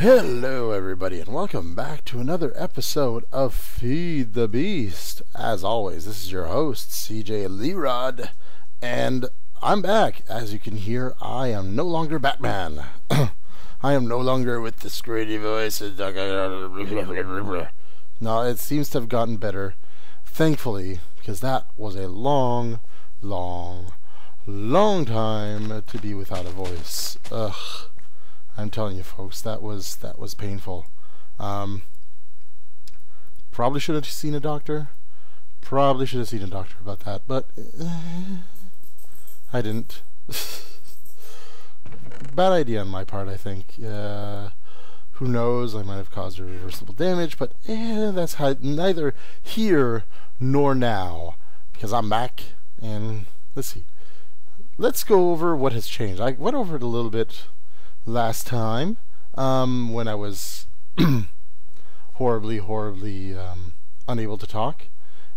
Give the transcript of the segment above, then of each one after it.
Hello everybody and welcome back to another episode of Feed the Beast. As always, this is your host, CeeJayLerod, and I'm back. As you can hear, I am no longer Batman. I am no longer with the screedy voice. No, it seems to have gotten better, thankfully, because that was a long time to be without a voice. Ugh. I'm telling you, folks, that was painful. Probably should have seen a doctor. Probably should have seen a doctor about that, but I didn't. Bad idea on my part, I think. Who knows? I might have caused irreversible damage, but that's neither here nor now, because I'm back. And let's see. Let's go over what has changed. I went over it a little bit last time when I was horribly unable to talk,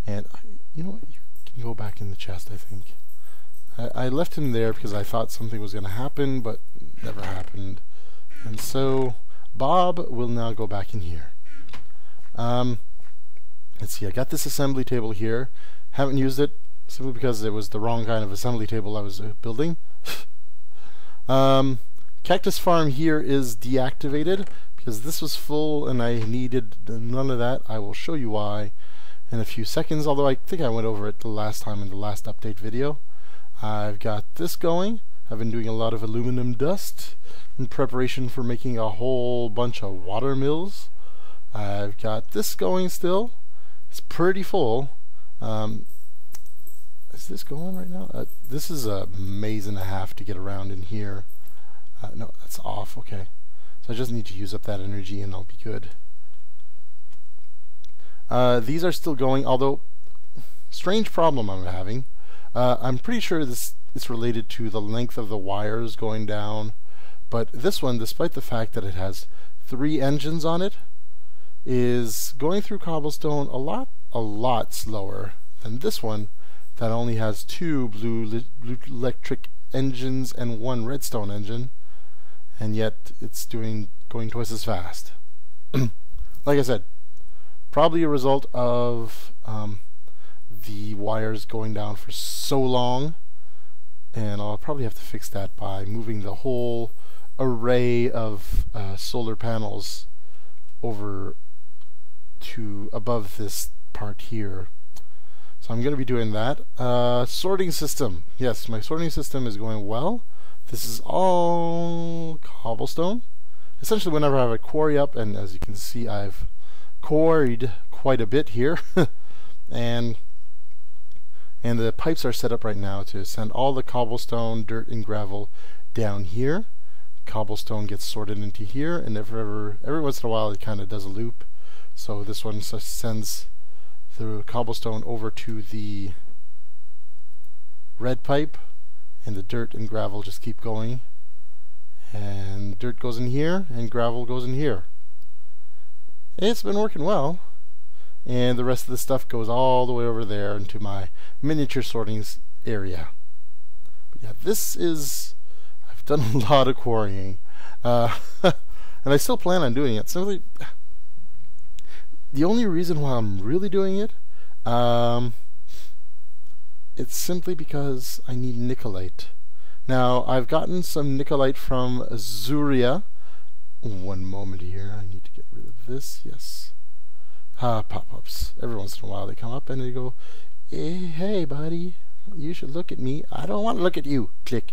and you know what, you can go back in the chest. I think I left him there because I thought something was going to happen, but never happened, and so Bob will now go back in here. Let's see, I got this assembly table here. Haven't used it simply because it was the wrong kind of assembly table I was building. Cactus farm here is deactivated because this was full and I needed none of that. I will show you why in a few seconds, although I think I went over it the last time in the last update video. I've got this going. I've been doing a lot of aluminum dust in preparation for making a whole bunch of water mills. I've got this going still. It's pretty full. Is this going right now? This is a maze and a half to get around in here. No, that's off. Okay. So I just need to use up that energy and I'll be good. These are still going, although strange problem I'm having. I'm pretty sure this is related to the length of the wires going down, but this one, despite the fact that it has 3 engines on it, is going through cobblestone a lot slower than this one that only has 2 blue electric engines and 1 redstone engine. And yet it's going twice as fast. Like I said, probably a result of the wires going down for so long, and I'll probably have to fix that by moving the whole array of solar panels over to above this part here. So I'm going to be doing that. Sorting system. Yes, my sorting system is going well. This is all cobblestone. Essentially, whenever I have a quarry up, and as you can see, I've quarried quite a bit here, and the pipes are set up right now to send all the cobblestone, dirt, and gravel down here. Cobblestone gets sorted into here, and every once in a while it kind of does a loop. So this one sends the cobblestone over to the red pipe, and the dirt and gravel just keep going, and dirt goes in here and gravel goes in here. It's been working well, and the rest of the stuff goes all the way over there into my miniature sorting area. But yeah, I've done a lot of quarrying, and I still plan on doing it. Simply, the only reason why I'm really doing it, it's simply because I need nickelite. Now, I've gotten some nickelite from Azuria. One moment here, I need to get rid of this. Yes. Pop-ups. Every once in a while they come up and they go, hey buddy, you should look at me. I don't want to look at you. Click.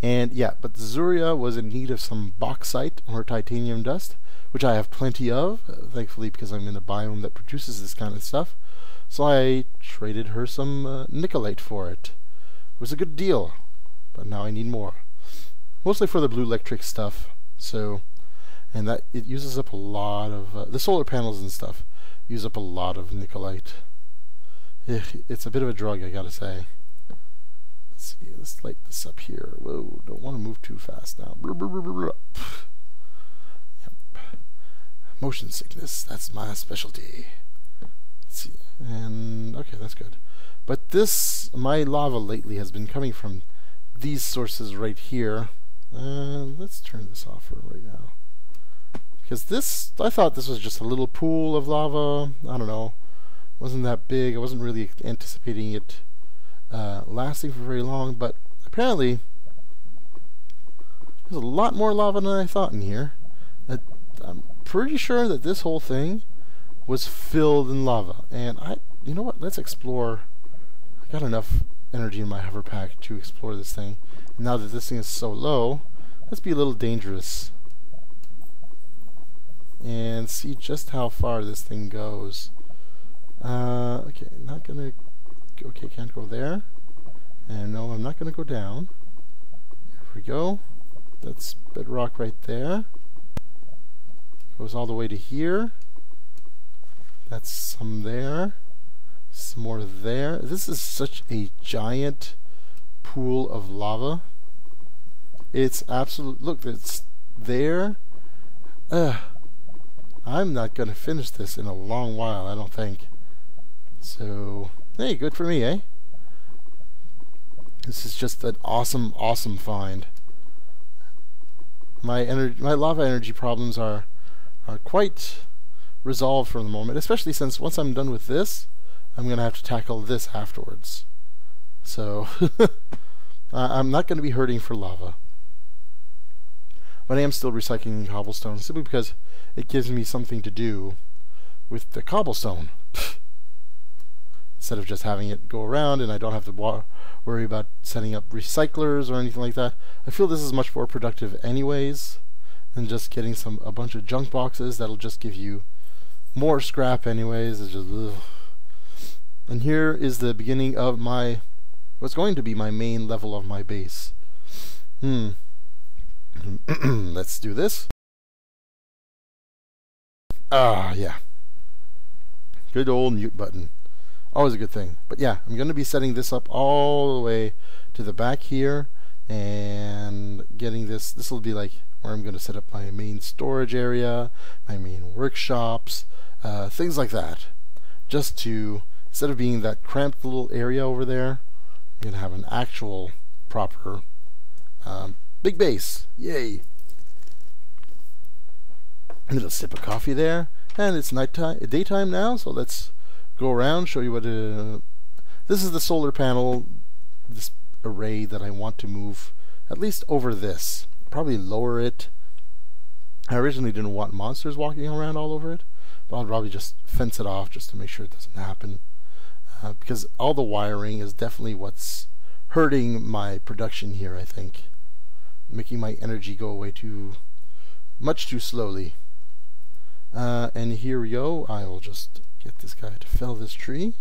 And yeah, but Azuria was in need of some bauxite or titanium dust, which I have plenty of, thankfully, because I'm in a biome that produces this kind of stuff. So I traded her some nickelite for it. It was a good deal, but now I need more. Mostly for the blue electric stuff. So, and that it uses up a lot of the solar panels and stuff. Use up a lot of nickelite. It's a bit of a drug, I gotta say. Let's see. Let's light this up here. Whoa! Don't want to move too fast now. Yep. Motion sickness. That's my specialty. Let's see. And okay, that's good. But my lava lately has been coming from these sources right here. Let's let's turn this off for right now. Because this, I thought this was just a little pool of lava. I don't know. Wasn't that big. I wasn't really anticipating it lasting for very long, but apparently there's a lot more lava than I thought in here. I'm pretty sure that this whole thing was filled in lava. And you know what? Let's explore. I got enough energy in my hover pack to explore this thing. And now that this thing is so low, let's be a little dangerous and see just how far this thing goes. Okay, not gonna. Okay, can't go there. And no, I'm not gonna go down. There we go. That's bedrock right there. Goes all the way to here. That's some there. Some more there. This is such a giant pool of lava. It's absolute. Look, it's there. I'm not gonna finish this in a long while, I don't think. So, hey, good for me, eh? This is just an awesome, awesome find. My lava energy problems are quite resolved for the moment, especially since once I'm done with this, I'm going to have to tackle this afterwards. So, I'm not going to be hurting for lava. But I am still recycling cobblestone, simply because it gives me something to do with the cobblestone. Instead of just having it go around and I don't have to worry about setting up recyclers or anything like that. I feel this is much more productive anyways than just getting a bunch of junk boxes that'll just give you more scrap anyways. It's just, ugh. And here is the beginning of what's going to be my main level of my base. Let's do this. Yeah. Good old mute button. Always a good thing. But yeah, I'm going to be setting this up all the way to the back here and getting this. This will be like where I'm going to set up my main storage area, my main workshops, things like that. Just to, instead of being that cramped little area over there, I'm going to have an actual proper big base. Yay! A little sip of coffee there. And it's daytime now, so let's go around, show you what this is the solar panel, this array that I want to move at least over this. Probably lower it. I originally didn't want monsters walking around all over it, but I'll probably just fence it off just to make sure it doesn't happen. Because all the wiring is definitely what's hurting my production here, I think. Making my energy go away much too slowly. And here we go. I will just get this guy to fell this tree.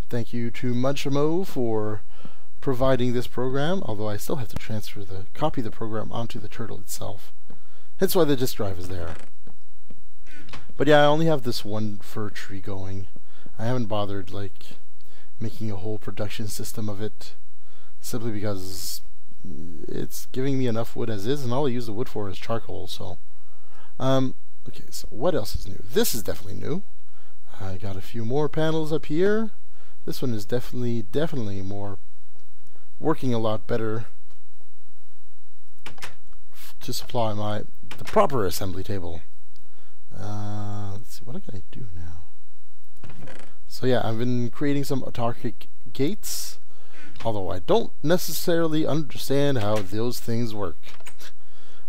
Thank you to Munchamo for providing this program, although I still have to copy the program onto the turtle itself. That's why the disk drive is there. But yeah, I only have this one fir tree going. I haven't bothered making a whole production system of it, simply because it's giving me enough wood as is, and all I use the wood for is charcoal. So okay, so what else is new? This is definitely new. I got a few more panels up here. This one is definitely more working a lot better to supply the proper assembly table. Let's see, what can I do now? So yeah, I've been creating some autarkic gates, although I don't necessarily understand how those things work.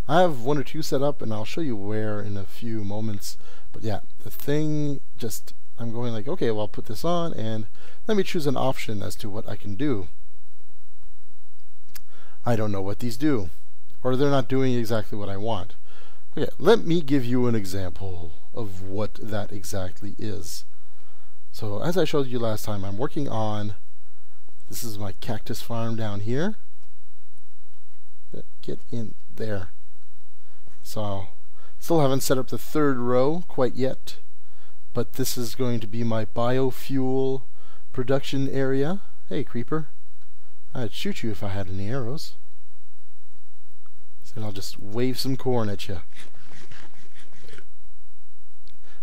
I have one or two set up, and I'll show you where in a few moments. But yeah, the thing just, I'm going like, okay, well, I'll put this on, and let me choose an option as to what I can do. I don't know what these do, or they're not doing exactly what I want. Okay, let me give you an example of what that exactly is. So as I showed you last time, I'm working on, this is my cactus farm down here. Get in there. So still haven't set up the third row quite yet, but this is going to be my biofuel production area. Hey, creeper. I'd shoot you if I had any arrows. So I'll just wave some corn at you.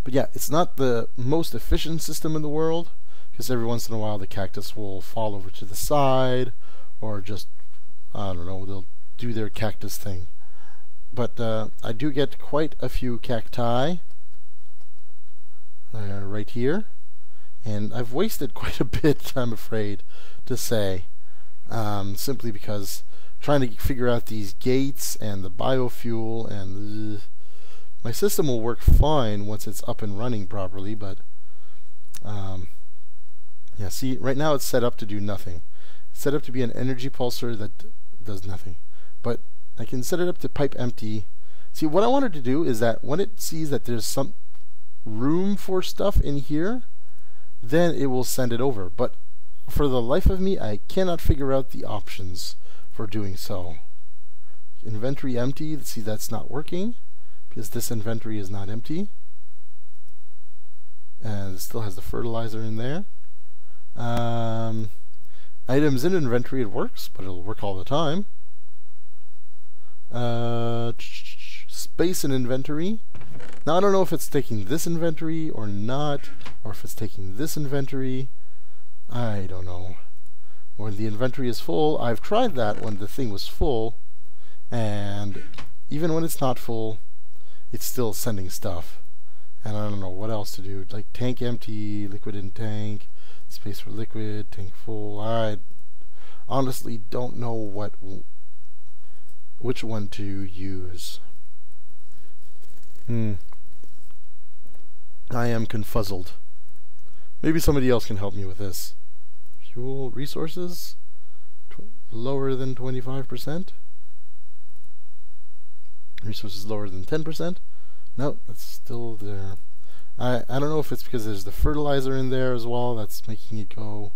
But yeah, it's not the most efficient system in the world, because every once in a while the cactus will fall over to the side, or just, I don't know, they'll do their cactus thing. But I do get quite a few cacti right here, and I've wasted quite a bit, I'm afraid to say, simply because trying to figure out these gates and the biofuel, and my system will work fine once it's up and running properly, but yeah, see, right now it's set up to do nothing. It's set up to be an energy pulsar that does nothing, but I can set it up to pipe empty. See, what I wanted to do is that when it sees that there's some room for stuff in here, then it will send it over. But for the life of me, I cannot figure out the options for doing so. Inventory empty. See, that's not working because this inventory is not empty, and it still has the fertilizer in there. Items in inventory, it works, but it'll work all the time. Space in inventory. Now I don't know if it's taking this inventory or not, or if it's taking this inventory. I don't know. When the inventory is full, I've tried that when the thing was full, and even when it's not full, it's still sending stuff. And I don't know what else to do. Like tank empty, liquid in tank, space for liquid, tank full. I honestly don't know which one to use. I am confuzzled. Maybe somebody else can help me with this. Fuel resources lower than 25%. Resources lower than 10%. No, it's still there. I don't know if it's because there's the fertilizer in there as well that's making it go,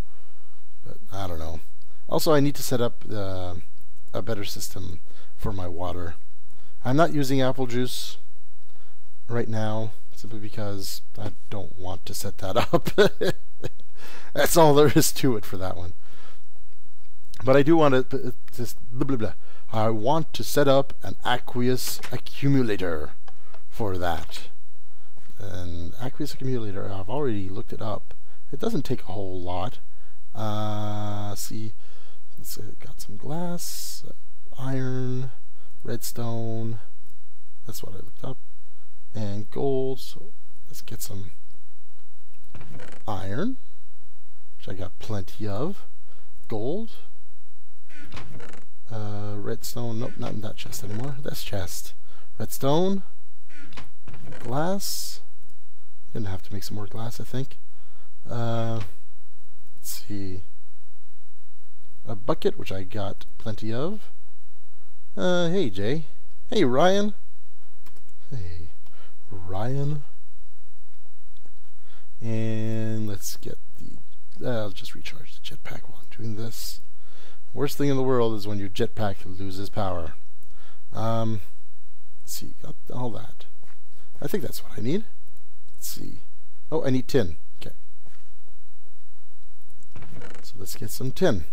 but I don't know. Also, I need to set up a better system for my water. I'm not using apple juice right now simply because I don't want to set that up. That's all there is to it for that one. But I do want to just blah blah blah. I want to set up an aqueous accumulator for that. An aqueous accumulator, I've already looked it up. It doesn't take a whole lot. See, it's got some glass, iron, redstone. That's what I looked up. And gold. So let's get some iron, which I got plenty of. Gold. Redstone. Nope, not in that chest anymore. This chest. Redstone. Glass. Gonna have to make some more glass, I think. Let's see. A bucket, which I got plenty of. Hey, Jay. Hey, Ryan. Hey, Ryan. And let's get the... I'll just recharge the jetpack while I'm doing this. Worst thing in the world is when your jetpack loses power. Let's see, got all that. I think that's what I need. Let's see. Oh, I need tin. Okay. So let's get some tin.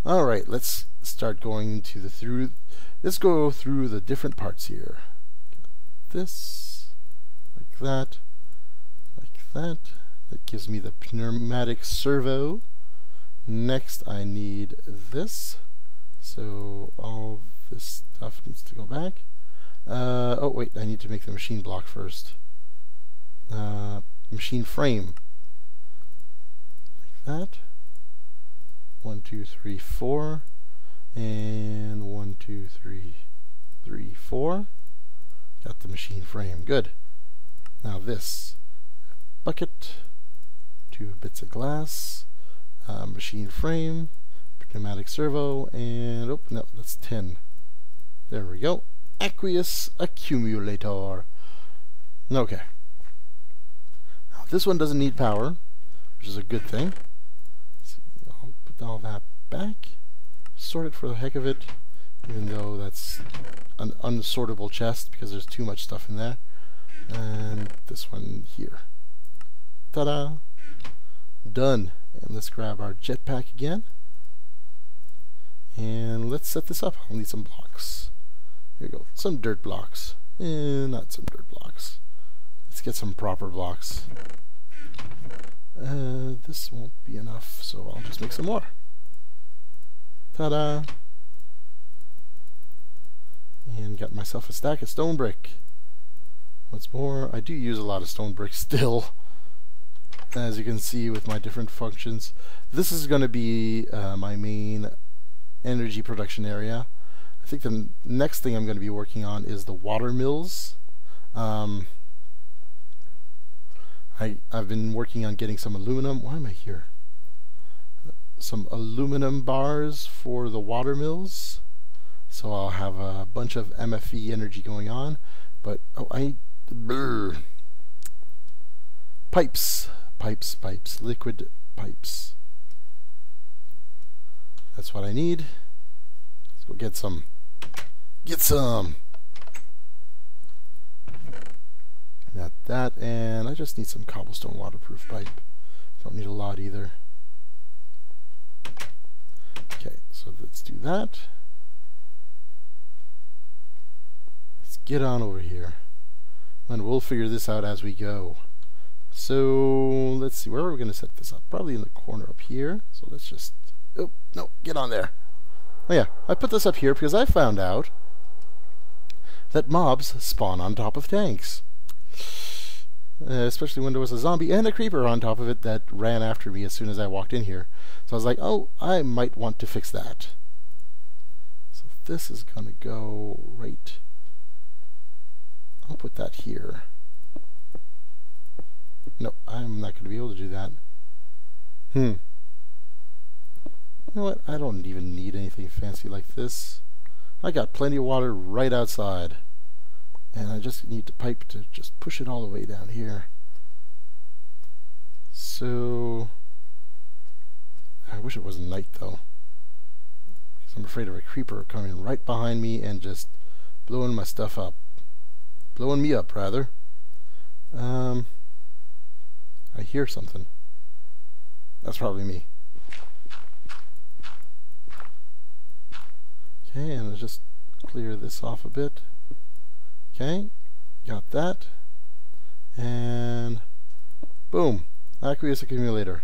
Alright, let's start going to let's go through the different parts here. Got this, like that, like that. That gives me the pneumatic servo. Next I need this. So all this stuff needs to go back. Oh wait, I need to make the machine block first. Machine frame. Like that. 1, 2, 3, 4. And 1, 2, 3, 3, 4. Got the machine frame. Good. Now this. Bucket. 2 bits of glass. Machine frame. Pneumatic servo. And, oh, no, that's 10. There we go. Aqueous accumulator. Okay. Now this one doesn't need power, which is a good thing. Let's see, I'll put all that back. Sort it for the heck of it, even though that's an unsortable chest because there's too much stuff in there. And this one here. Ta-da! Done. And let's grab our jetpack again. And let's set this up. I'll need some blocks. Here we go. Some dirt blocks. Not some dirt blocks. Let's get some proper blocks. This won't be enough, so I'll just make some more. Ta-da! And got myself a stack of stone brick. What's more, I do use a lot of stone brick still, as you can see with my different functions. This is going to be my main energy production area. I think the next thing I'm going to be working on is the water mills. I've been working on getting some aluminum. Why am I here? Some aluminum bars for the water mills. So I'll have a bunch of MFE energy going on. But, pipes, liquid pipes. That's what I need. Let's go get some. Get some! Got that, and I just need some cobblestone waterproof pipe. Don't need a lot either. Okay, so let's do that. Let's get on over here. And we'll figure this out as we go. So, let's see, where are we going to set this up? Probably in the corner up here. So let's just... Oh, no, get on there. Oh yeah, I put this up here because I found out that mobs spawn on top of tanks. Especially when there was a zombie and a creeper on top of it that ran after me as soon as I walked in here. So I was like, oh, I might want to fix that. So this is going to go right... I'll put that here. No, I'm not going to be able to do that. You know what? I don't even need anything fancy like this. I got plenty of water right outside. And I just need the pipe to just push it all the way down here. So... I wish it wasn't night though. Because I'm afraid of a creeper coming right behind me and just blowing my stuff up. Blowing me up, rather. I hear something. That's probably me. Okay, and I'll just clear this off a bit. Okay, got that. And boom, aqueous accumulator.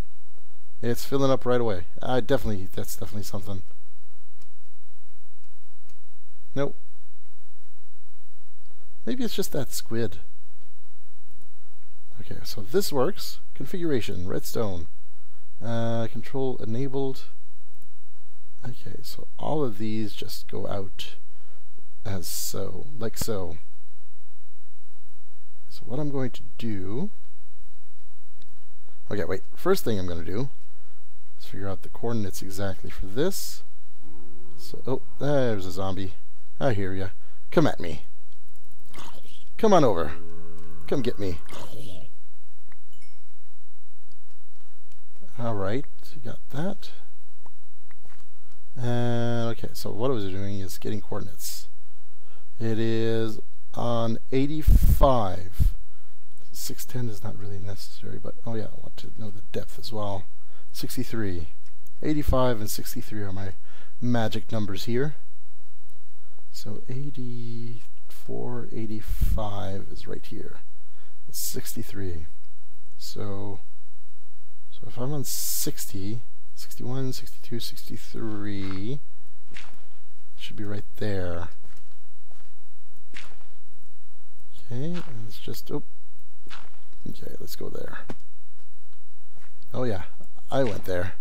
It's filling up right away. That's definitely something. Nope. Maybe it's just that squid. Okay, so this works. Configuration, redstone. Control enabled. Okay, so all of these just go out as so, like so. So what I'm going to do... Okay, wait. First thing I'm going to do is figure out the coordinates exactly for this. So, oh, there's a zombie. I hear ya. Come at me. Come on over. Come get me. Alright, got that. And okay, so what I was doing is getting coordinates. It is on 85. 610 is not really necessary, but oh yeah, I want to know the depth as well. 63. 85 and 63 are my magic numbers here. So 84, 85 is right here. It's 63. So if I'm on 60, 61, 62, 63, it should be right there. Okay, and it's just, oh, okay, let's go there. Oh yeah, I went there.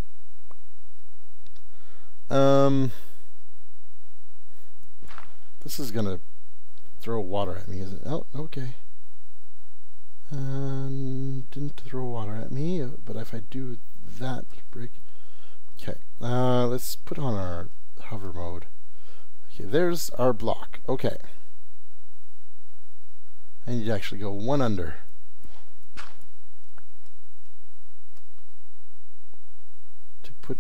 This is gonna throw water at me, isn't it? Oh, okay. Didn't throw water at me, but if I do that brick... Okay, let's put on our hover mode. Okay, there's our block. Okay. I need to actually go one under. To put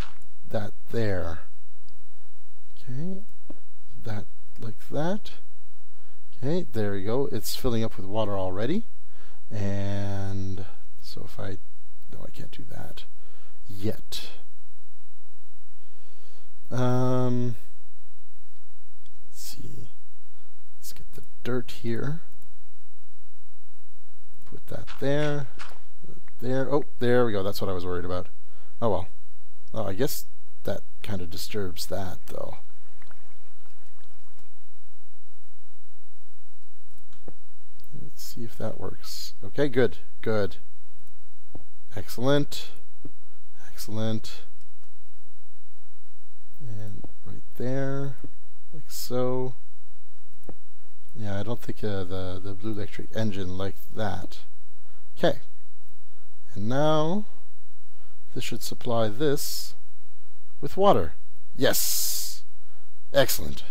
that there. Okay, that like that. Okay, there we go. It's filling up with water already. And so if I... No, I can't do that yet. Let's see. Let's get the dirt here. Put that there. There. Oh, there we go. That's what I was worried about. Oh well. Oh, I guess that kind of disturbs that, though. Let's see if that works. Okay, good, good. Excellent. Excellent. And right there, like so. Yeah, I don't think the blue electric engine like that. Okay. And now this should supply this with water. Yes! Excellent.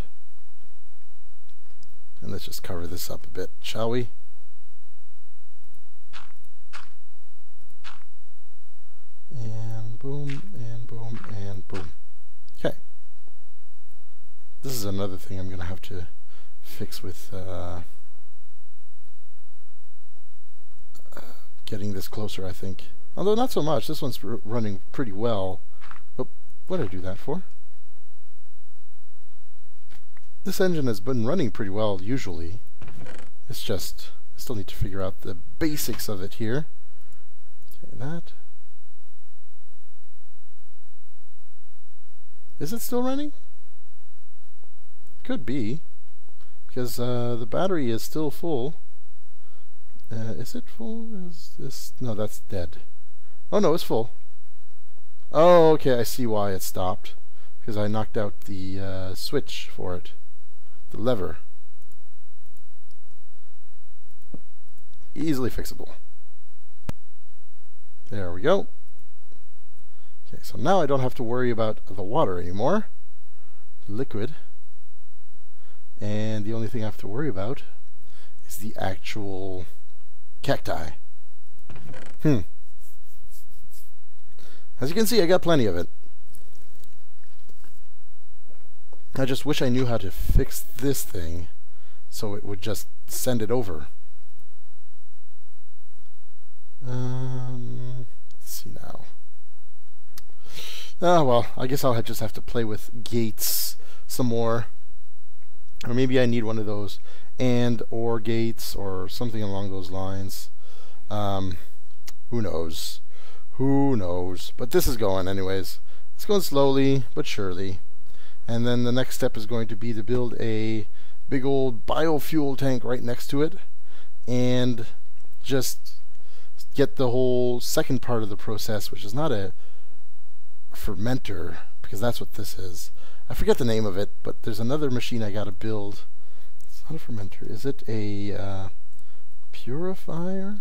And let's just cover this up a bit, shall we? And boom, and boom, and boom. Okay. This is another thing I'm going to have to fix with getting this closer, I think. Although not so much. This one's running pretty well. Oh, what did I do that for? This engine has been running pretty well usually. It's just, I still need to figure out the basics of it here. Okay, that. Is it still running? Could be, because the battery is still full. Is it full? Is this? No, that's dead. Oh no, it's full. Oh, okay, I see why it stopped. Because I knocked out the switch for it. The lever. Easily fixable. There we go. Okay, so now I don't have to worry about the water anymore. Liquid. And the only thing I have to worry about is the actual cacti. As you can see, I got plenty of it. I just wish I knew how to fix this thing so it would just send it over. Let's see now. Oh well, I guess I'll just have to play with gates some more. Or maybe I need one of those and or gates or something along those lines. Who knows? Who knows? But this is going anyways. It's going slowly but surely. And then the next step is going to be to build a big old biofuel tank right next to it and just get the whole second part of the process, which is not a fermenter, because that's what this is. I forget the name of it, but there's another machine I gotta build. It's not a fermenter. Is it a purifier?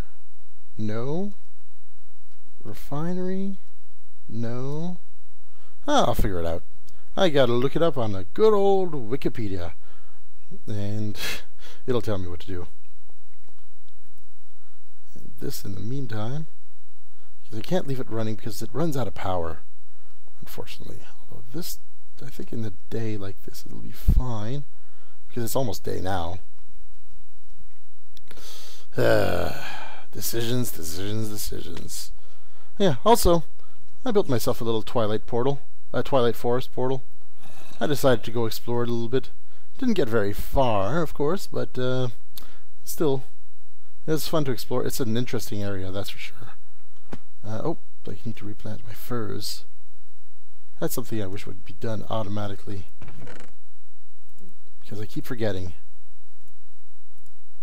No. Refinery? No. I'll figure it out. I gotta look it up on the good old Wikipedia, and it'll tell me what to do. And this, in the meantime, because I can't leave it running because it runs out of power, unfortunately. Although this, I think in the day like this it'll be fine, because it's almost day now. Decisions, decisions, decisions. Yeah, also, I built myself a little Twilight Forest portal. I decided to go explore it a little bit. Didn't get very far, of course, but still, it's fun to explore. It's an interesting area, that's for sure. Oh, I need to replant my furs. That's something I wish would be done automatically, because I keep forgetting.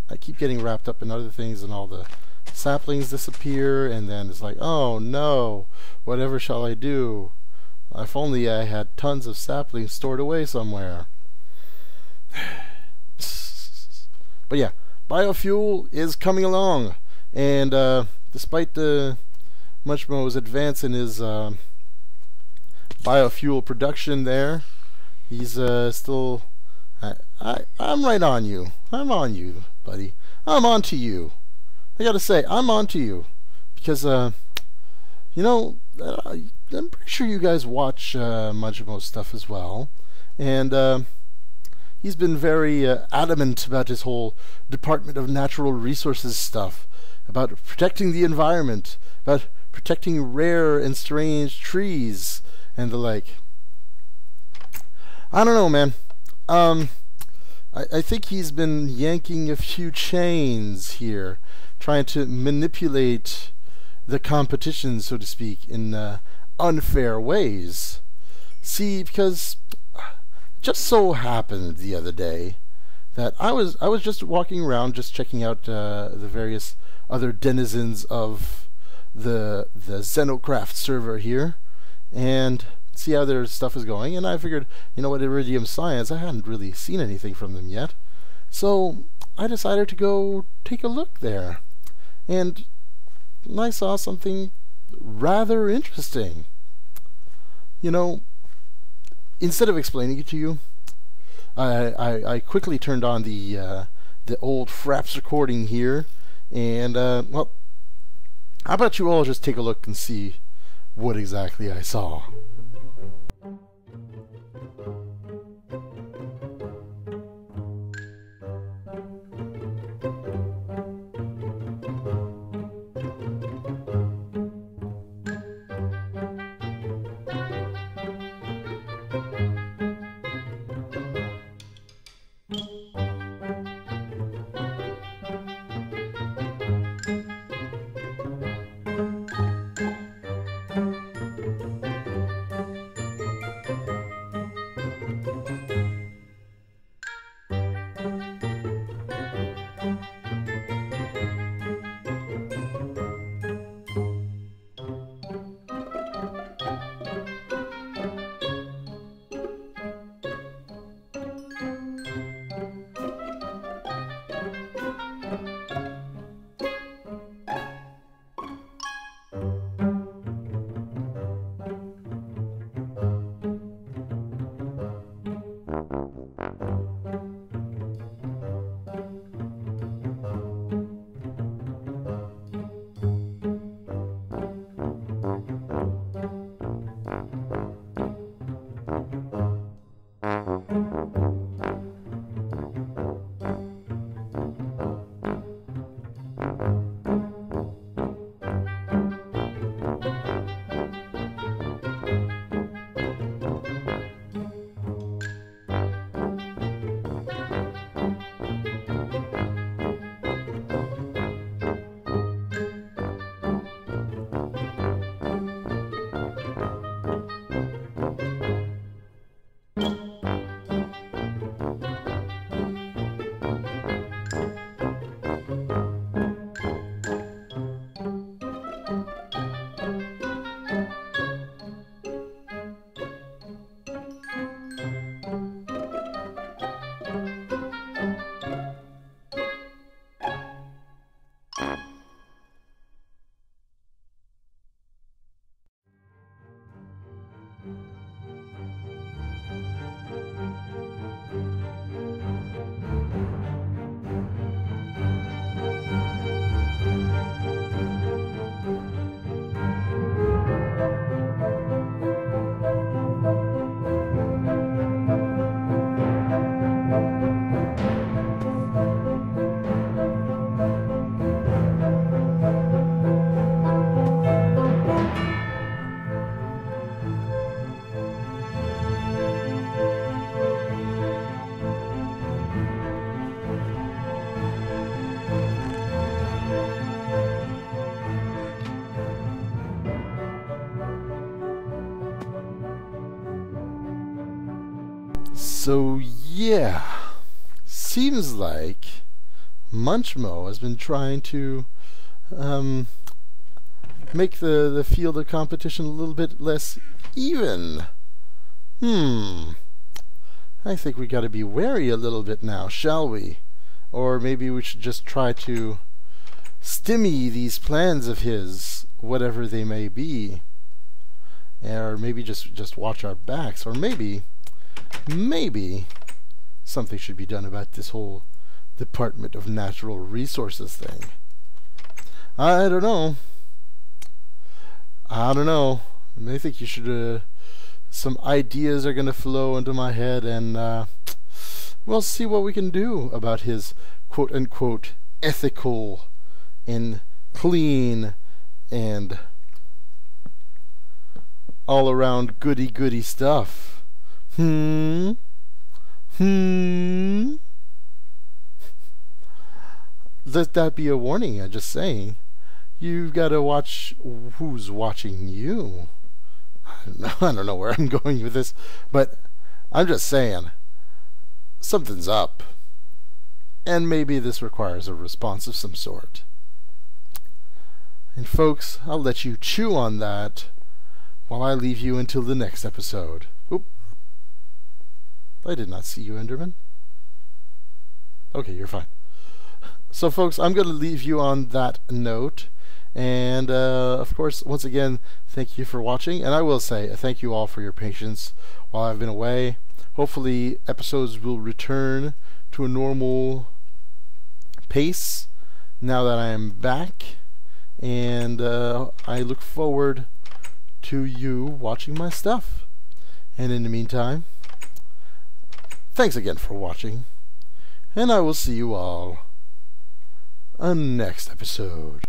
I keep getting wrapped up in other things, and all the saplings disappear, and then it's like, oh no, whatever shall I do? If only I had tons of saplings stored away somewhere. But yeah, biofuel is coming along, and despite Muchmo's advance in his biofuel production there, he's still... I'm right on you. I'm on you, buddy. I'm on to you. I gotta say, I'm on to you. Because, you know, I'm pretty sure you guys watch Muchmo's stuff as well. And he's been very adamant about his whole Department of Natural Resources stuff. About protecting the environment. About protecting rare and strange trees. And the like. I don't know, man. I think he's been yanking a few chains here, trying to manipulate the competition, so to speak, in unfair ways. See, because just so happened the other day that I was just walking around, just checking out the various other denizens of the Xenocraft server here, and see how their stuff is going. And I figured, you know what, Iridium Science, I hadn't really seen anything from them yet, so I decided to go take a look there, and I saw something rather interesting. You know, instead of explaining it to you, I quickly turned on the old Fraps recording here, and well, how about you all just take a look and see what exactly I saw. So yeah, seems like Munchmo has been trying to make the field of competition a little bit less even. I think we got to be wary a little bit now, shall we? Or maybe we should just try to stymie these plans of his, whatever they may be. Or maybe just watch our backs. Or maybe something should be done about this whole Department of Natural Resources thing. I don't know. I think you should some ideas are going to flow into my head, and we'll see what we can do about his quote-unquote ethical and clean and all-around goody-goody stuff. Let that be a warning. I'm just saying, you've got to watch who's watching you. I don't know where I'm going with this, but I'm just saying something's up. and maybe this requires a response of some sort. And folks, I'll let you chew on that while I leave you until the next episode. Oop. I did not see you, Enderman. Okay, you're fine. So folks, I'm going to leave you on that note. And of course, once again, thank you for watching. And I will say thank you all for your patience while I've been away. Hopefully episodes will return to a normal pace now that I am back. And I look forward to you watching my stuff. And in the meantime, thanks again for watching. And I will see you all on the next episode.